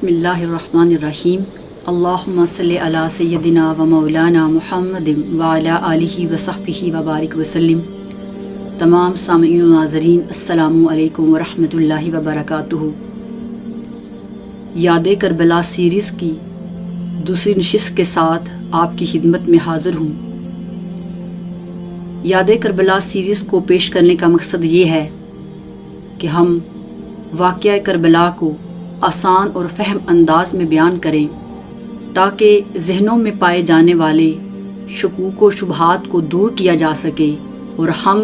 بسم اللہ الرحمن الرحیم اللہم صلی علی سیدنا و مولانا محمد وعلی آلہ وصحبہ وبارک وسلم۔ تمام سامعین و ناظرین السلام علیکم ورحمۃ اللہ وبرکاتہ۔ یاد کربلا سیریز کی دوسری نشست کے ساتھ آپ کی خدمت میں حاضر ہوں۔ یاد کربلا سیریز کو پیش کرنے کا مقصد یہ ہے کہ ہم واقعہ کربلا کو آسان اور فہم انداز میں بیان کریں تاکہ ذہنوں میں پائے جانے والے شکوک و شبہات کو دور کیا جا سکے اور ہم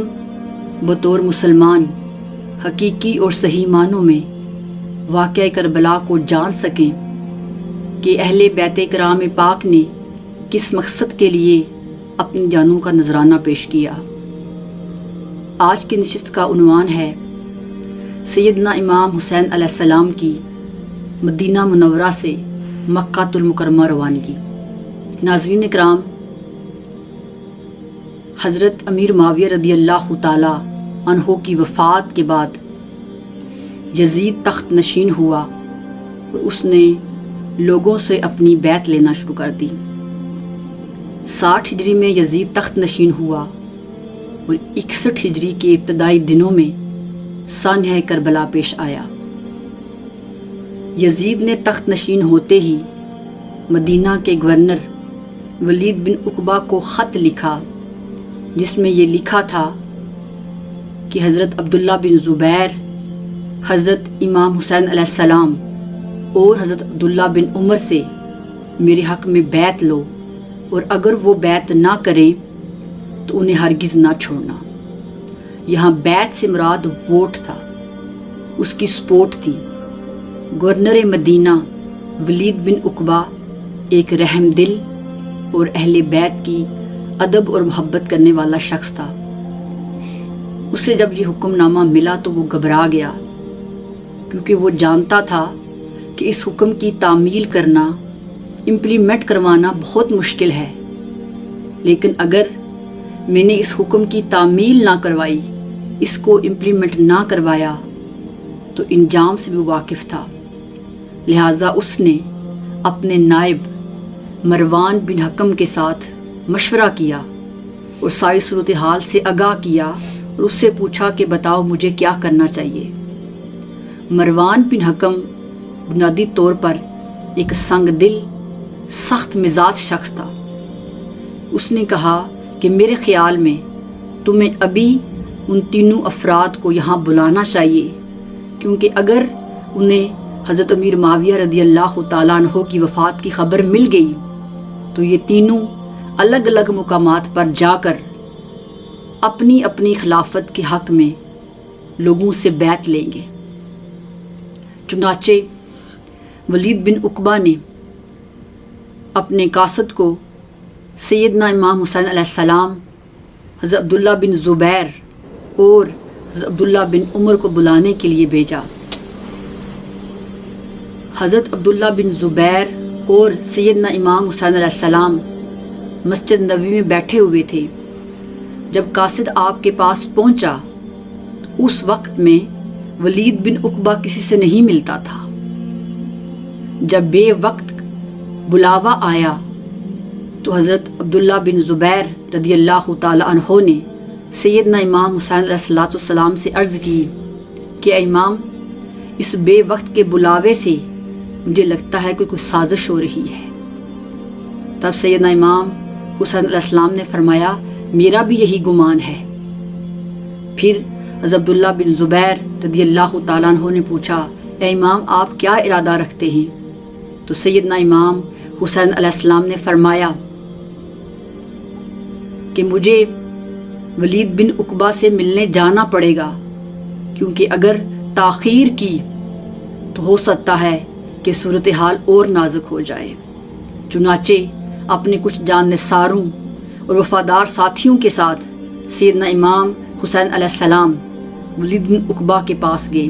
بطور مسلمان حقیقی اور صحیح معنوں میں واقعہ کربلا کو جان سکیں کہ اہل بیت کرام پاک نے کس مقصد کے لیے اپنی جانوں کا نذرانہ پیش کیا۔ آج کی نشست کا عنوان ہے سیدنا امام حسین علیہ السلام کی مدینہ منورہ سے مکہ المکرمہ روانگی۔ ناظرین اکرام، حضرت امیر معاویہ رضی اللہ تعالی عنہ کی وفات کے بعد یزید تخت نشین ہوا اور اس نے لوگوں سے اپنی بیعت لینا شروع کر دی۔ 60 ہجری میں یزید تخت نشین ہوا اور 61 ہجری کے ابتدائی دنوں میں سانحہ کربلا پیش آیا۔ یزید نے تخت نشین ہوتے ہی مدینہ کے گورنر ولید بن عقبہ کو خط لکھا جس میں یہ لکھا تھا کہ حضرت عبداللہ بن زبیر، حضرت امام حسین علیہ السلام اور حضرت عبداللہ بن عمر سے میرے حق میں بیعت لو، اور اگر وہ بیعت نہ کریں تو انہیں ہرگز نہ چھوڑنا۔ یہاں بیعت سے مراد ووٹ تھا، اس کی سپورٹ تھی۔ گورنر مدینہ ولید بن عقبہ ایک رحم دل اور اہل بیت کی ادب اور محبت کرنے والا شخص تھا۔ اسے جب یہ حکم نامہ ملا تو وہ گھبرا گیا، کیونکہ وہ جانتا تھا کہ اس حکم کی تعمیل کرنا، امپلیمنٹ کروانا بہت مشکل ہے، لیکن اگر میں نے اس حکم کی تعمیل نہ کروائی، اس کو امپلیمنٹ نہ کروایا تو انجام سے بھی واقف تھا۔ لہٰذا اس نے اپنے نائب مروان بن حکم کے ساتھ مشورہ کیا اور ساری صورتحال سے آگاہ کیا اور اس سے پوچھا کہ بتاؤ مجھے کیا کرنا چاہیے۔ مروان بن حکم بنیادی طور پر ایک سنگ دل، سخت مزاج شخص تھا۔ اس نے کہا کہ میرے خیال میں تمہیں ابھی ان تینوں افراد کو یہاں بلانا چاہیے، کیونکہ اگر انہیں حضرت امیر معاویہ رضی اللہ تعالیٰ عنہ کی وفات کی خبر مل گئی تو یہ تینوں الگ الگ مقامات پر جا کر اپنی اپنی خلافت کے حق میں لوگوں سے بیعت لیں گے۔ چنانچہ ولید بن عقبہ نے اپنے قاصد کو سیدنا امام حسین علیہ السلام، حضرت عبداللہ بن زبیر اور حضرت عبداللہ بن عمر کو بلانے کے لیے بھیجا۔ حضرت عبداللہ بن زبیر اور سیدنا امام حسین علیہ السلام مسجد نبوی میں بیٹھے ہوئے تھے۔ جب قاصد آپ کے پاس پہنچا اس وقت میں ولید بن عقبہ کسی سے نہیں ملتا تھا۔ جب بے وقت بلاوا آیا تو حضرت عبداللہ بن زبیر رضی اللہ تعالی عنہ نے سیدنا امام حسین علیہ السلام سے عرض کی کہ اے امام، اس بے وقت کے بلاوے سے مجھے لگتا ہے کہ کوئی سازش ہو رہی ہے۔ تب سیدنا امام حسین علیہ السلام نے فرمایا میرا بھی یہی گمان ہے۔ پھر حضرت عبداللہ بن زبیر رضی اللہ تعالیٰ عنہ نے پوچھا اے امام آپ کیا ارادہ رکھتے ہیں؟ تو سیدنا امام حسین علیہ السلام نے فرمایا کہ مجھے ولید بن عقبہ سے ملنے جانا پڑے گا، کیونکہ اگر تاخیر کی تو ہو سکتا ہے کہ صورتحال اور نازک ہو جائے۔ چنانچہ اپنے کچھ جان نثاروں اور وفادار ساتھیوں کے ساتھ سیدنا امام حسین علیہ السلام ولید بن عقبہ کے پاس گئے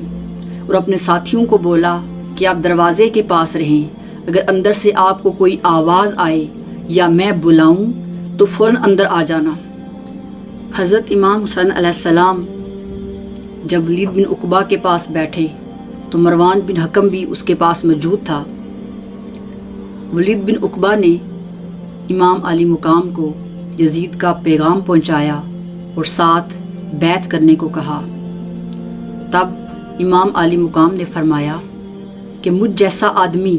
اور اپنے ساتھیوں کو بولا کہ آپ دروازے کے پاس رہیں، اگر اندر سے آپ کو کوئی آواز آئے یا میں بلاؤں تو فوراً اندر آ جانا۔ حضرت امام حسین علیہ السلام جب ولید بن عقبہ کے پاس بیٹھے تو مروان بن حکم بھی اس کے پاس موجود تھا۔ ولید بن عقبہ نے امام علی مقام کو یزید کا پیغام پہنچایا اور ساتھ بیعت کرنے کو کہا۔ تب امام علی مقام نے فرمایا کہ مجھ جیسا آدمی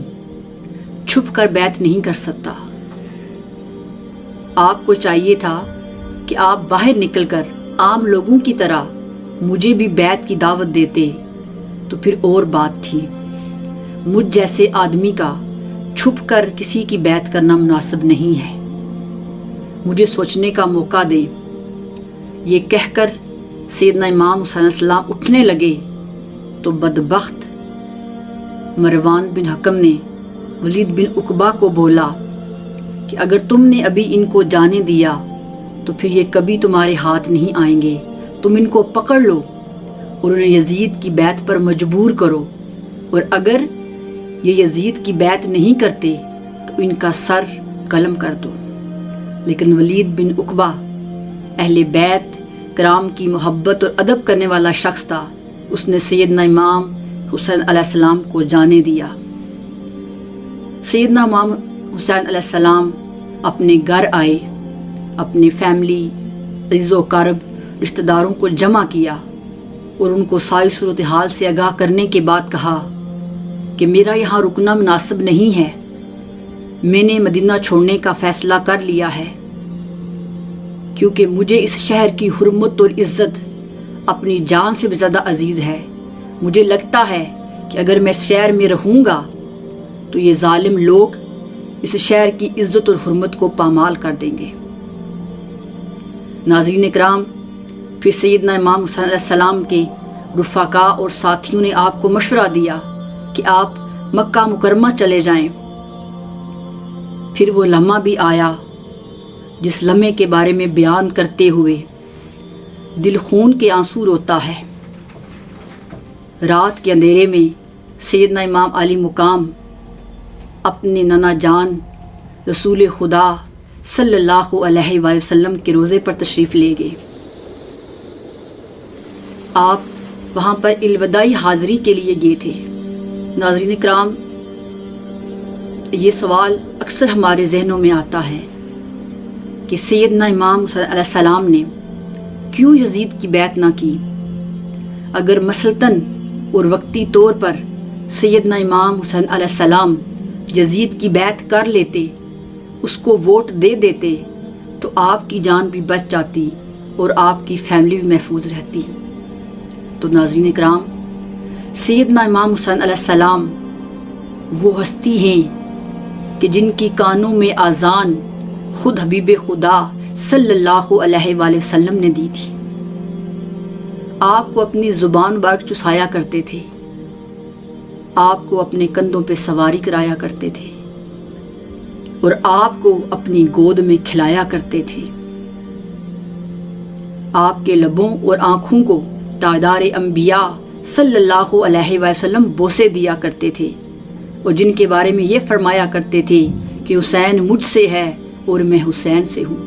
چھپ کر بیعت نہیں کر سکتا، آپ کو چاہیے تھا کہ آپ باہر نکل کر عام لوگوں کی طرح مجھے بھی بیعت کی دعوت دیتے تو پھر اور بات تھی۔ مجھ جیسے آدمی کا چھپ کر کسی کی بیعت کرنا مناسب نہیں ہے، مجھے سوچنے کا موقع دیں۔ یہ کہہ کر سیدنا امام حسین علیہ السلام اٹھنے لگے تو بدبخت مروان بن حکم نے ولید بن عقبہ کو بولا کہ اگر تم نے ابھی ان کو جانے دیا تو پھر یہ کبھی تمہارے ہاتھ نہیں آئیں گے، تم ان کو پکڑ لو اور انہیں یزید کی بیعت پر مجبور کرو، اور اگر یہ یزید کی بیعت نہیں کرتے تو ان کا سر قلم کر دو۔ لیکن ولید بن عقبہ اہل بیت کرام کی محبت اور ادب کرنے والا شخص تھا، اس نے سیدنا امام حسین علیہ السلام کو جانے دیا۔ سیدنا امام حسین علیہ السلام اپنے گھر آئے، اپنی فیملی، عزیز و قرب، رشتہ داروں کو جمع کیا اور ان کو ساری صورتحال سے آگاہ کرنے کے بعد کہا کہ میرا یہاں رکنا مناسب نہیں ہے، میں نے مدینہ چھوڑنے کا فیصلہ کر لیا ہے، کیونکہ مجھے اس شہر کی حرمت اور عزت اپنی جان سے بھی زیادہ عزیز ہے۔ مجھے لگتا ہے کہ اگر میں اس شہر میں رہوں گا تو یہ ظالم لوگ اس شہر کی عزت اور حرمت کو پامال کر دیں گے۔ ناظرین اکرام، پھر سیدنا امام حسین علیہ السلام کے رفقا اور ساتھیوں نے آپ کو مشورہ دیا کہ آپ مکہ مکرمہ چلے جائیں۔ پھر وہ لمحہ بھی آیا جس لمحے کے بارے میں بیان کرتے ہوئے دل خون کے آنسو روتا ہے۔ رات کے اندھیرے میں سیدنا امام علی مقام اپنے نانا جان رسول خدا صلی اللہ علیہ وآلہ وسلم کے روضے پر تشریف لے گئے۔ آپ وہاں پر الوداعی حاضری کے لیے گئے تھے۔ ناظرین کرام، یہ سوال اکثر ہمارے ذہنوں میں آتا ہے کہ سیدنا امام حسین علیہ السلام نے کیوں یزید کی بیعت نہ کی؟ اگر مثلاً اور وقتی طور پر سیدنا امام حسین علیہ السلام یزید کی بیعت کر لیتے، اس کو ووٹ دے دیتے، تو آپ کی جان بھی بچ جاتی اور آپ کی فیملی بھی محفوظ رہتی۔ تو ناظرین اکرام، سیدنا امام حسین علیہ السلام وہ ہستی ہیں کہ جن کی کانوں میں اذان خود حبیب خدا صلی اللہ علیہ وآلہ وسلم نے دی تھی۔ آپ کو اپنی زبان مبارک چسایا کرتے تھے، آپ کو اپنے کندھوں پہ سواری کرایا کرتے تھے اور آپ کو اپنی گود میں کھلایا کرتے تھے۔ آپ کے لبوں اور آنکھوں کو تاجدار انبیاء صلی اللہ علیہ وسلم بوسے دیا کرتے تھے، اور جن کے بارے میں یہ فرمایا کرتے تھے کہ حسین مجھ سے ہے اور میں حسین سے ہوں۔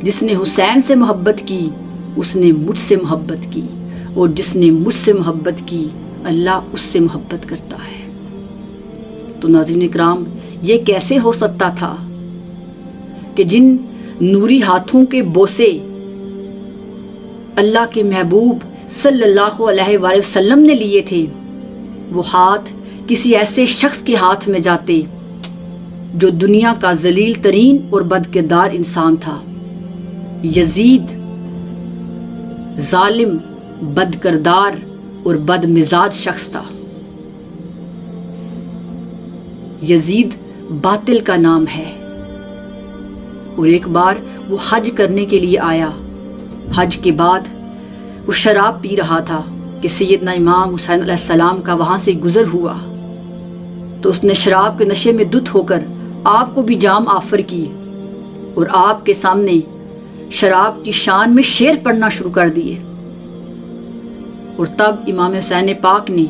جس نے حسین سے محبت کی اس نے مجھ سے محبت کی، اور جس نے مجھ سے محبت کی اللہ اس سے محبت کرتا ہے۔ تو ناظرین اکرام، یہ کیسے ہو سکتا تھا کہ جن نوری ہاتھوں کے بوسے اللہ کے محبوب صلی اللہ علیہ وآلہ وسلم نے لیے تھے، وہ ہاتھ کسی ایسے شخص کے ہاتھ میں جاتے جو دنیا کا ذلیل ترین اور بدکردار انسان تھا۔ یزید ظالم، بدکردار اور بد مزاج شخص تھا۔ یزید باطل کا نام ہے۔ اور ایک بار وہ حج کرنے کے لیے آیا، حج کے بعد وہ شراب پی رہا تھا کہ سیدنا امام حسین علیہ السلام کا وہاں سے گزر ہوا، تو اس نے شراب کے نشے میں دھت ہو کر آپ کو بھی جام آفر کی اور آپ کے سامنے شراب کی شان میں شعر پڑھنا شروع کر دیے۔ اور تب امام حسین پاک نے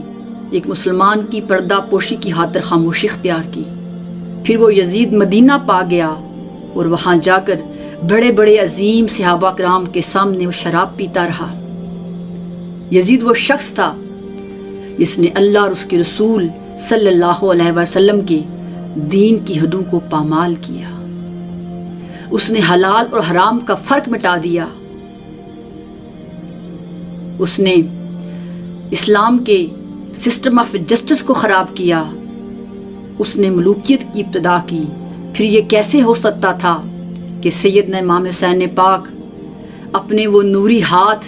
ایک مسلمان کی پردہ پوشی کی خاطر خاموشی اختیار کی۔ پھر وہ یزید مدینہ پا گیا اور وہاں جا کر بڑے بڑے عظیم صحابہ کرام کے سامنے وہ شراب پیتا رہا۔ یزید وہ شخص تھا جس نے اللہ اور اس کے رسول صلی اللہ علیہ وسلم کے دین کی حدوں کو پامال کیا، اس نے حلال اور حرام کا فرق مٹا دیا، اس نے اسلام کے سسٹم آف جسٹس کو خراب کیا، اس نے ملوکیت کی ابتدا کی۔ پھر یہ کیسے ہو سکتا تھا کہ سیدنا امام حسین پاک اپنے وہ نوری ہاتھ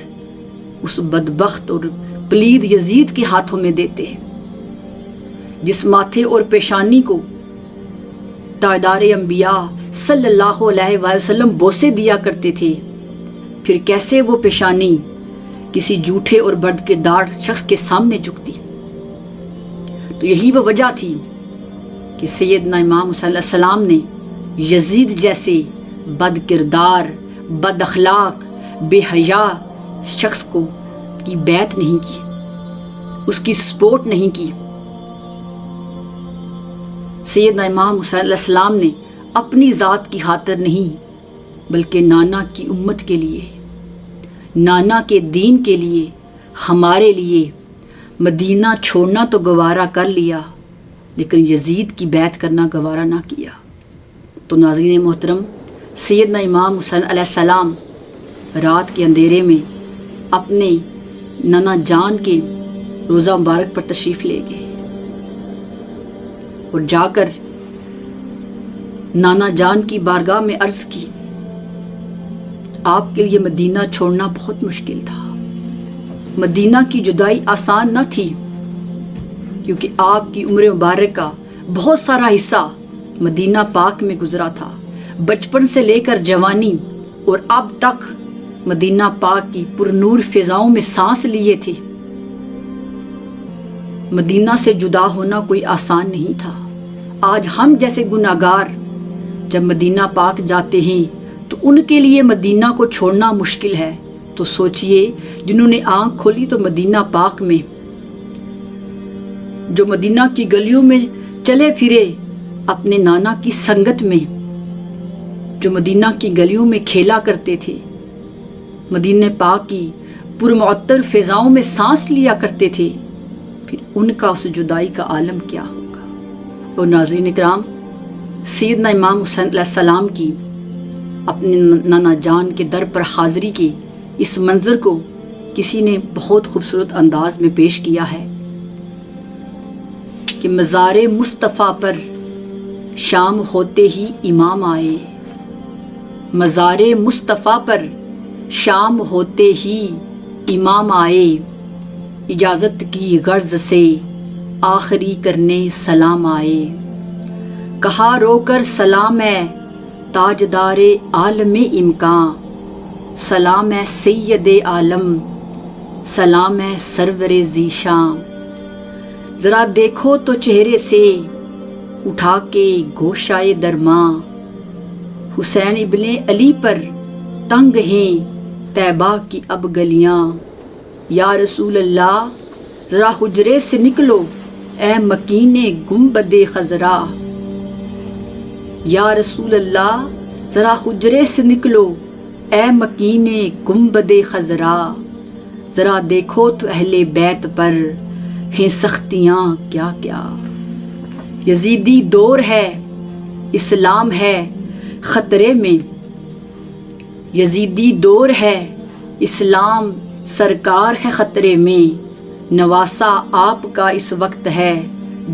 اس بدبخت اور پلید یزید کے ہاتھوں میں دیتے، جس ماتھے اور پیشانی کو تاجدار انبیاء صلی اللہ علیہ وآلہ وسلم بوسے دیا کرتے تھے؟ پھر کیسے وہ پیشانی کسی جھوٹے اور بد کردار شخص کے سامنے جھکتی؟ تو یہی وہ وجہ تھی کہ سیدنا امام حسین علیہ السلام نے یزید جیسے بد کردار، بد اخلاق، بے حیا شخص کو کی بیعت نہیں کی، اس کی سپورٹ نہیں کی۔ سیدنا امام حسین علیہ السلام نے اپنی ذات کی خاطر نہیں بلکہ نانا کی امت کے لیے، نانا کے دین کے لیے، ہمارے لیے مدینہ چھوڑنا تو گوارا کر لیا، لیکن یزید کی بیعت کرنا گوارا نہ کیا۔ تو ناظرین محترم، سیدنا امام حسین علیہ السلام رات کے اندھیرے میں اپنے نانا جان کے روضہ مبارک پر تشریف لے گئے اور جا کر نانا جان کی بارگاہ میں عرض کی، آپ کے لیے مدینہ چھوڑنا بہت مشکل تھا، مدینہ کی جدائی آسان نہ تھی، کیونکہ آپ کی عمر مبارک کا بہت سارا حصہ مدینہ پاک میں گزرا تھا، بچپن سے لے کر جوانی اور اب تک مدینہ پاک کی پرنور فضاؤں میں سانس لیے تھے۔ مدینہ سے جدا ہونا کوئی آسان نہیں تھا۔ آج ہم جیسے گناہگار جب مدینہ پاک جاتے ہیں تو ان کے لیے مدینہ کو چھوڑنا مشکل ہے، تو سوچئے جنہوں نے آنکھ کھولی تو مدینہ پاک میں، جو مدینہ کی گلیوں میں چلے پھرے اپنے نانا کی سنگت میں، جو مدینہ کی گلیوں میں کھیلا کرتے تھے، مدینہ پاک کی پرمعطر فضاؤں میں سانس لیا کرتے تھے، پھر ان کا اس جدائی کا عالم کیا ہوگا۔ اور ناظرین اکرام، سیدنا امام حسین علیہ السلام کی اپنے نانا جان کے در پر حاضری کے اس منظر کو کسی نے بہت خوبصورت انداز میں پیش کیا ہے کہ مزار مصطفیٰ پر شام ہوتے ہی امام آئے، مزار مصطفیٰ پر شام ہوتے ہی امام آئے، اجازت کی غرض سے آخری کرنے سلام آئے، کہا رو کر سلام ہے تاجدار عالم امکان، سلام ہے سید عالم، سلام ہے سرور ذیشان، ذرا دیکھو تو چہرے سے اٹھا کے گوشائے درماں، حسین ابن علی پر تنگ ہیں طیبہ کی اب گلیاں، یا رسول اللہ ذرا حجرے سے نکلو اے مکین گنبد خضرا، یا رسول اللہ ذرا حجرے سے نکلو اے مکین گنبد خضرا، ذرا دیکھو تو اہل بیت پر ہیں سختیاں کیا کیا، یزیدی دور ہے اسلام ہے خطرے میں، یزیدی دور ہے اسلام سرکار ہے خطرے میں، نواسا آپ کا اس وقت ہے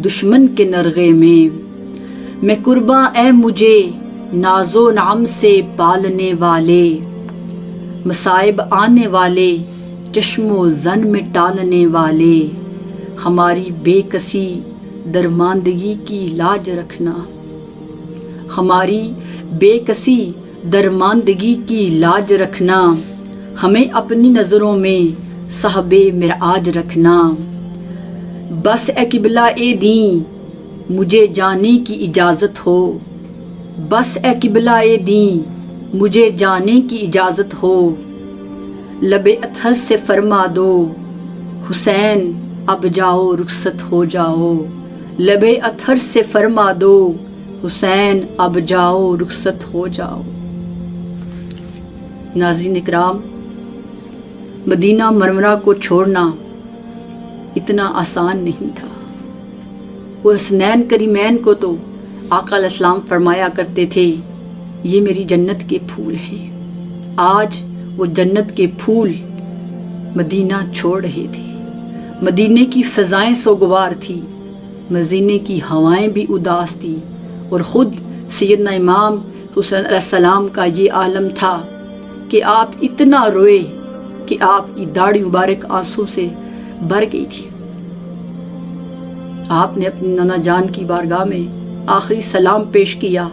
دشمن کے نرغے میں، میں قرباں اے مجھے ناز و نعم سے پالنے والے، مصائب آنے والے چشم و زن میں ٹالنے والے، ہماری بے کسی درماندگی کی لاج رکھنا، ہماری بے کسی درماندگی کی لاج رکھنا، ہمیں اپنی نظروں میں صاحب معراج رکھنا، بس اے قبلہ اے دین مجھے جانے کی اجازت ہو، بس اے قبلہ اے دین مجھے جانے کی اجازت ہو، لب اطہر سے فرما دو حسین اب جاؤ رخصت ہو جاؤ، لب اطہر سے فرما دو حسین اب جاؤ رخصت ہو جاؤ۔ ناظرین اکرام، مدینہ منورہ کو چھوڑنا اتنا آسان نہیں تھا، وہ حسنین کریمین کو تو آقا علیہ السلام فرمایا کرتے تھے یہ میری جنت کے پھول ہیں۔ آج وہ جنت کے پھول مدینہ چھوڑ رہے تھے۔ مدینے کی فضائیں سوگوار تھی، مدینے کی ہوائیں بھی اداس تھی، اور خود سیدنا امام حسین علیہ السلام کا یہ عالم تھا کہ آپ اتنا روئے کہ آپ کی داڑھی مبارک آنسو سے بھر گئی تھی۔ آپ نے اپنی نانا جان کی بارگاہ میں آخری سلام پیش کیا،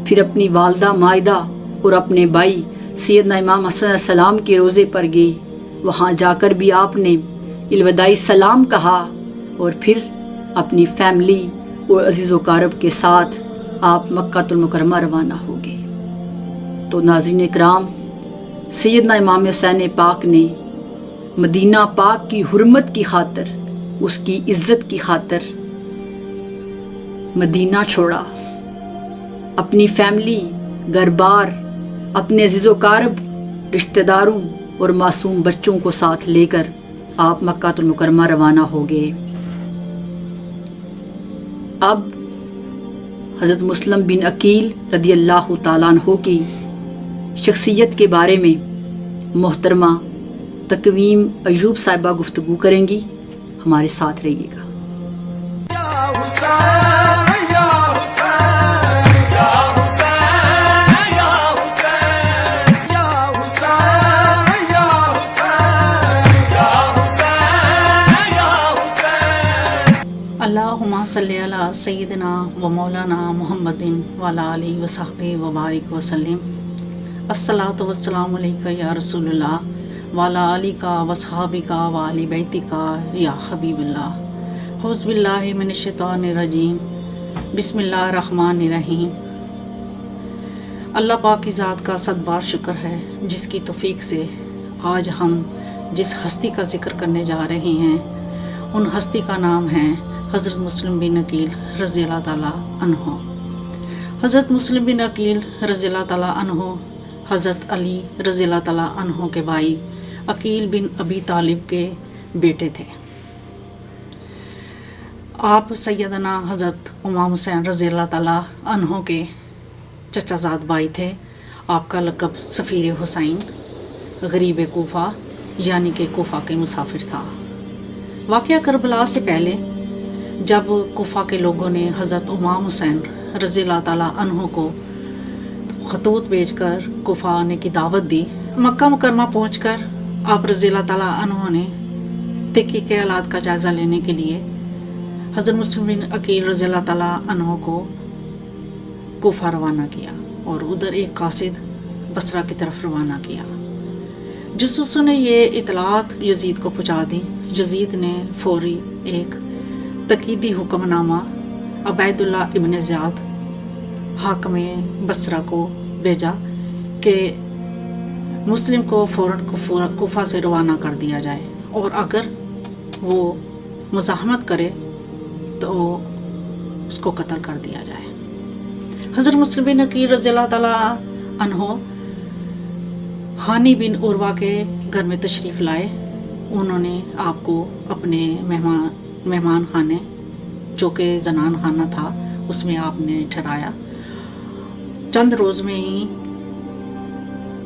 پھر اپنی والدہ مائدہ اور اپنے بھائی سیدنا امام حسن علیہ السلام کے روضے پر گئے۔ وہاں جا کر بھی آپ نے الوداعی سلام کہا، اور پھر اپنی فیملی اور عزیز و اقارب کے ساتھ آپ مکہ المکرمہ روانہ ہو گئے۔ تو ناظرین اکرام، سیدنا امام حسین پاک نے مدینہ پاک کی حرمت کی خاطر، اس کی عزت کی خاطر مدینہ چھوڑا، اپنی فیملی، گھر بار، اپنے عزیز و اقارب، رشتہ داروں اور معصوم بچوں کو ساتھ لے کر آپ مکہ المکرمہ روانہ ہو گئے۔ اب حضرت مسلم بن عقیل رضی اللہ تعالیٰ عنہ کی شخصیت کے بارے میں محترمہ تقویم ایوب صاحبہ گفتگو کریں گی، ہمارے ساتھ رہیے گا۔ اللہم صلی علی سیدنا و مولانا محمد وعلی آلہ وصحبہ وبارک وسلم۔ الصلاۃ والسلام علیکہ یا رسول اللہ وعلی آلک وصحابک وآل بیتک یا حبیب اللہ۔ اعوذ باللہ من الشیطان الرجیم، بسم اللہ الرحمن الرحیم۔ اللہ پاک کی ذات کا صد بار شکر ہے جس کی توفیق سے آج ہم جس ہستی کا ذکر کرنے جا رہے ہیں ان ہستی کا نام ہے حضرت مسلم بن عقیل رضی اللہ تعالیٰ عنہ۔ حضرت مسلم بن عقیل رضی اللہ تعالیٰ عنہ حضرت علی رضی اللہ تعالیٰ عنہ کے بھائی عقیل بن ابی طالب کے بیٹے تھے۔ آپ سیدنا حضرت امام حسین رضی اللہ تعالیٰ عنہ کے چچا زاد بھائی تھے۔ آپ کا لقب سفیر حسین غریب کوفہ یعنی کہ کوفہ کے مسافر تھا۔ واقعہ کربلا سے پہلے جب کوفہ کے لوگوں نے حضرت امام حسین رضی اللہ تعالیٰ عنہ کو خطوط بھیج کر کوفہ آنے کی دعوت دی، مکہ مکرمہ پہنچ کر آپ رضی اللہ تعالیٰ عنہ نے ترکی کے حالات کا جائزہ لینے کے لیے حضرت مسلم بن عقیل رضی اللہ تعالیٰ عنہ کو کوفہ روانہ کیا اور ادھر ایک قاصد بصرہ کی طرف روانہ کیا۔ جاسوسوں نے یہ اطلاعات یزید کو پہنچا دی۔ یزید نے فوری ایک تقیدی حکم نامہ عبید اللہ ابن زیاد حاکم بصرہ کو بھیجا کہ مسلم کو فوراً کوفہ سے روانہ کر دیا جائے، اور اگر وہ مزاحمت کرے تو اس کو قتل کر دیا جائے۔ حضرت مسلم بن عقیل رضی اللہ تعالیٰ عنہ ہانی بن عروہ کے گھر میں تشریف لائے۔ انہوں نے آپ کو اپنے مہمان خانے جو کہ زنان خانہ تھا اس میں آپ نے ٹھہرایا۔ چند روز میں ہی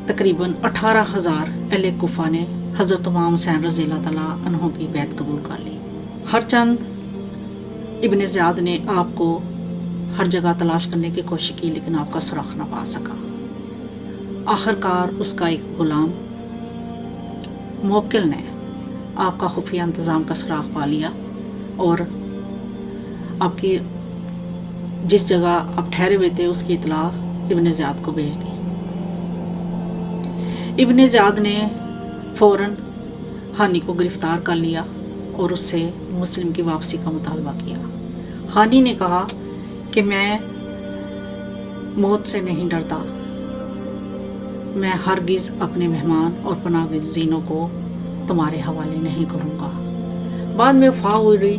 تقریباً 18,000 اہل کوفہ نے حضرت امام حسین رضی اللہ تعالیٰ عنہ کی بیعت قبول کر لی۔ ہر چند ابن زیاد نے آپ کو ہر جگہ تلاش کرنے کی کوشش کی لیکن آپ کا سراغ نہ پا سکا۔ آخر کار اس کا ایک غلام موکل نے آپ کا خفیہ انتظام کا سراغ پا لیا اور آپ کی جس جگہ آپ ٹھہرے ہوئے تھے اس کی اطلاع ابن زیاد کو بھیج دی۔ ابن زیاد نے فوراً ہانی کو گرفتار کر لیا اور اس سے مسلم کی واپسی کا مطالبہ کیا۔ ہانی نے کہا کہ میں موت سے نہیں ڈرتا، میں ہرگز اپنے مہمان اور پناہ گزینوں کو تمہارے حوالے نہیں کروں گا۔ بعد میں افواہ ہوئی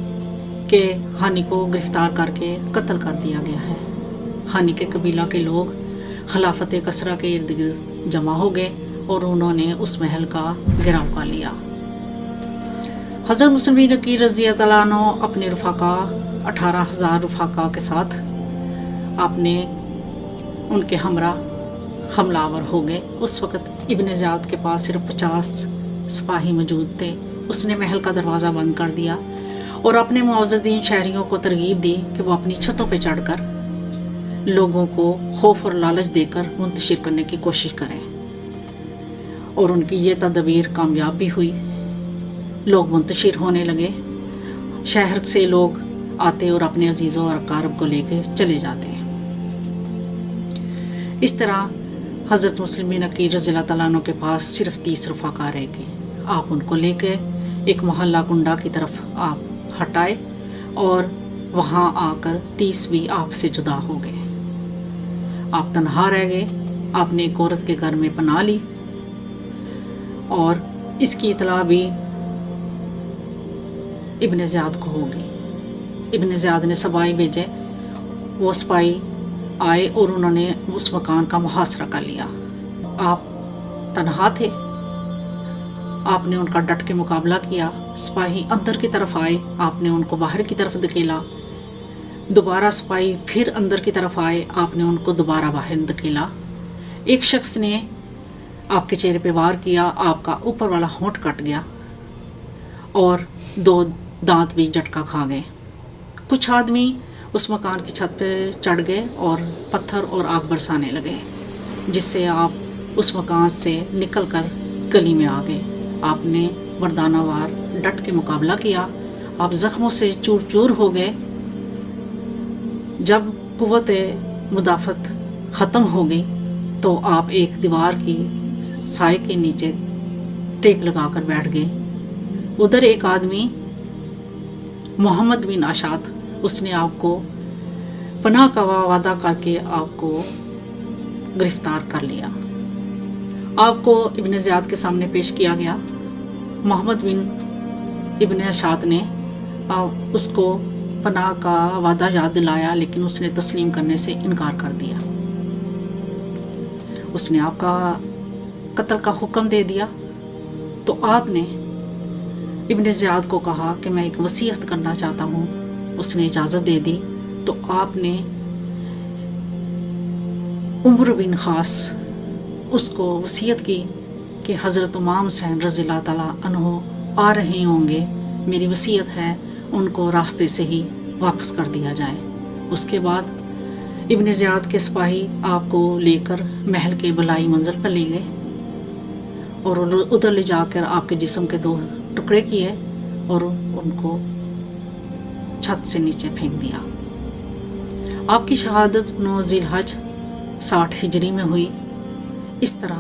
کہ ہانی کو گرفتار کر کے قتل کر دیا گیا ہے۔ ہانی کے قبیلہ کے لوگ خلافت کسریٰ کے ارد گرد جمع ہو گئے اور انہوں نے اس محل کا گھیراؤ کر لیا۔ حضرت مسلم بن عقیل رضی اللہ عنہ اپنے رفقا 18,000 رفقا کے ساتھ آپ نے ان کے ہمراہ حملہ آور ہو گئے۔ اس وقت ابن زیاد کے پاس صرف 50 سپاہی موجود تھے۔ اس نے محل کا دروازہ بند کر دیا اور اپنے معززین شہریوں کو ترغیب دی کہ وہ اپنی چھتوں پہ چڑھ کر لوگوں کو خوف اور لالچ دے کر منتشر کرنے کی کوشش کریں، اور ان کی یہ تدبیر کامیاب بھی ہوئی۔ لوگ منتشر ہونے لگے، شہر سے لوگ آتے اور اپنے عزیزوں اور اقارب کو لے کے چلے جاتے ہیں۔ اس طرح حضرت مسلم بن عقیل رضی اللہ تعالیٰ عنہ کے پاس صرف 30 رفقا رہ گئے۔ آپ ان کو لے کے ایک محلہ کنڈا کی طرف آپ ہٹائے اور وہاں آ کر 30 بھی آپ سے جدا ہو گئے۔ آپ تنہا رہ گئے۔ آپ نے ایک عورت کے گھر میں پناہ لی اور اس کی اطلاع بھی ابن زیاد کو ہو گئی۔ ابن زیاد نے سپاہی بھیجے، وہ سپاہی آئے اور انہوں نے اس مکان کا محاصرہ کر لیا۔ آپ تنہا تھے، آپ نے ان کا ڈٹ کے مقابلہ کیا۔ سپاہی اندر کی طرف آئے، آپ نے ان کو باہر کی طرف دھکیلا۔ دوبارہ سپاہی پھر اندر کی طرف آئے، آپ نے ان کو دوبارہ باہر دھکیلا۔ ایک شخص نے آپ کے چہرے پہ وار کیا، آپ کا اوپر والا ہونٹ کٹ گیا اور 2 دانت بھی جھٹکا کھا گئے۔ کچھ آدمی اس مکان کی چھت پہ چڑھ گئے اور پتھر اور آگ برسانے لگے، جس سے آپ اس مکان سے نکل کر گلی میں آ گئے۔ آپ نے مردانہ وار ڈٹ کے مقابلہ کیا۔ آپ زخموں سے چور چور ہو گئے۔ جب قوت مدافعت ختم ہو گئی تو آپ ایک دیوار کی سائے کے نیچے ٹیک لگا کر بیٹھ گئے۔ ادھر ایک آدمی محمد بن اشعث، اس نے آپ کو پناہ کا وعدہ کر کے آپ کو گرفتار کر لیا۔ آپ کو ابن زیاد کے سامنے پیش کیا گیا۔ محمد بن ابن اشعث نے اس کو پناہ کا وعدہ یاد دلایا، لیکن اس نے تسلیم کرنے سے انکار کر دیا۔ اس نے آپ کا قتل کا حکم دے دیا۔ تو آپ نے ابن زیاد کو کہا کہ میں ایک وصیت کرنا چاہتا ہوں۔ اس نے اجازت دے دی۔ تو آپ نے عمر بن خاص اس کو وصیت کی کہ حضرت امام حسین رضی اللہ تعالیٰ عنہ آ رہے ہوں گے، میری وصیت ہے ان کو راستے سے ہی واپس کر دیا جائے۔ اس کے بعد ابن زیاد کے سپاہی آپ کو لے کر محل کے بلائی منزل پر لے گئے اور ادھر لے جا کر آپ کے جسم کے 2 ٹکڑے کیے اور ان کو چھت سے نیچے پھینک دیا۔ آپ کی شہادت 9 ذی الحج 60 ہجری میں ہوئی۔ اس طرح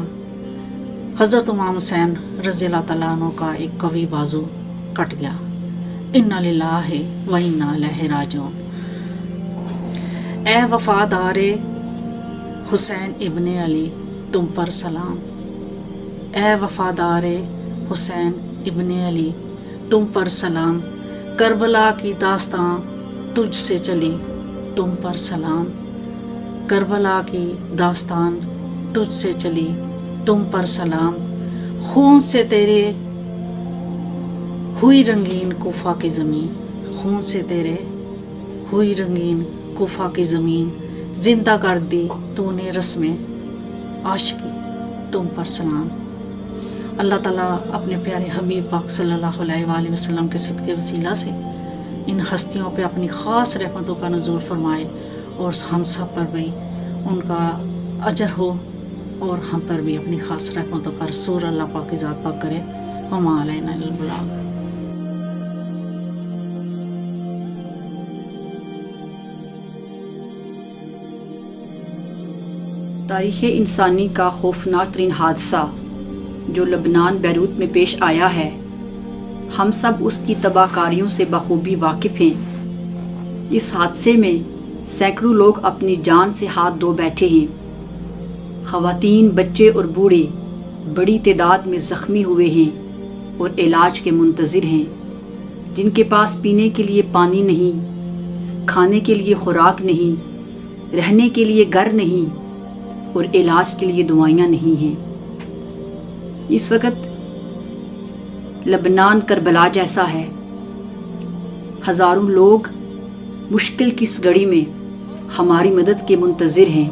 حضرت امام حسین رضی اللہ تعالیٰ عنہ کا ایک قوی بازو کٹ گیا۔ انا للہ و انا الیہ راجعون۔ اے وفادار حسین ابن علی تم پر سلام، اے وفادار حسین ابن علی تم پر سلام، کربلا کی داستان تجھ سے چلی تم پر سلام، کربلا کی داستان تجھ سے چلی تم پر سلام، خون سے تیرے ہوئی رنگین کوفہ کی زمین، خون سے تیرے ہوئی رنگین کوفہ کی زمین، زندہ کر دی تو نے رسم عاشقی تم پر سلام۔ اللہ تعالیٰ اپنے پیارے حبیب پاک صلی اللہ علیہ وآلہ وسلم کے صدقے وسیلہ سے ان ہستیوں پہ اپنی خاص رحمتوں کا نزول فرمائے اور ہم سب پر بھی ان کا اجر ہو اور ہم پر بھی اپنی خاص رحمتوں کا رسول اللہ پاک کی ذات پاک کرے۔ وما علینا الا البلاغ۔ تاریخ انسانی کا خوفناک ترین حادثہ جو لبنان بیروت میں پیش آیا ہے، ہم سب اس کی تباہ کاریوں سے بخوبی واقف ہیں۔ اس حادثے میں سینکڑوں لوگ اپنی جان سے ہاتھ دھو بیٹھے ہیں۔ خواتین، بچے اور بوڑھے بڑی تعداد میں زخمی ہوئے ہیں اور علاج کے منتظر ہیں، جن کے پاس پینے کے لیے پانی نہیں، کھانے کے لیے خوراک نہیں، رہنے کے لیے گھر نہیں اور علاج کے لیے دوائیاں نہیں ہیں۔ اس وقت لبنان کربلا جیسا ہے۔ ہزاروں لوگ مشکل کی اس گھڑی میں ہماری مدد کے منتظر ہیں۔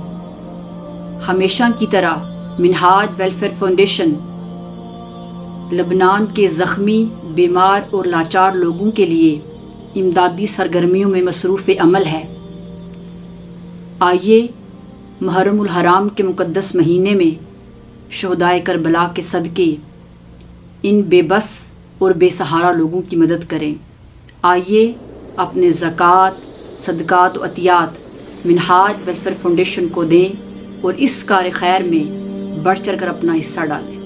ہمیشہ کی طرح منہاج ویلفیئر فاؤنڈیشن لبنان کے زخمی، بیمار اور لاچار لوگوں کے لیے امدادی سرگرمیوں میں مصروف عمل ہے۔ آئیے محرم الحرام کے مقدس مہینے میں شہدائے کربلا کے صدقے ان بے بس اور بے سہارا لوگوں کی مدد کریں۔ آئیے اپنے زکوٰۃ، صدقات و عطیات منہاج ویلفیئر فاؤنڈیشن کو دیں اور اس کار خیر میں بڑھ چڑھ کر اپنا حصہ ڈالیں۔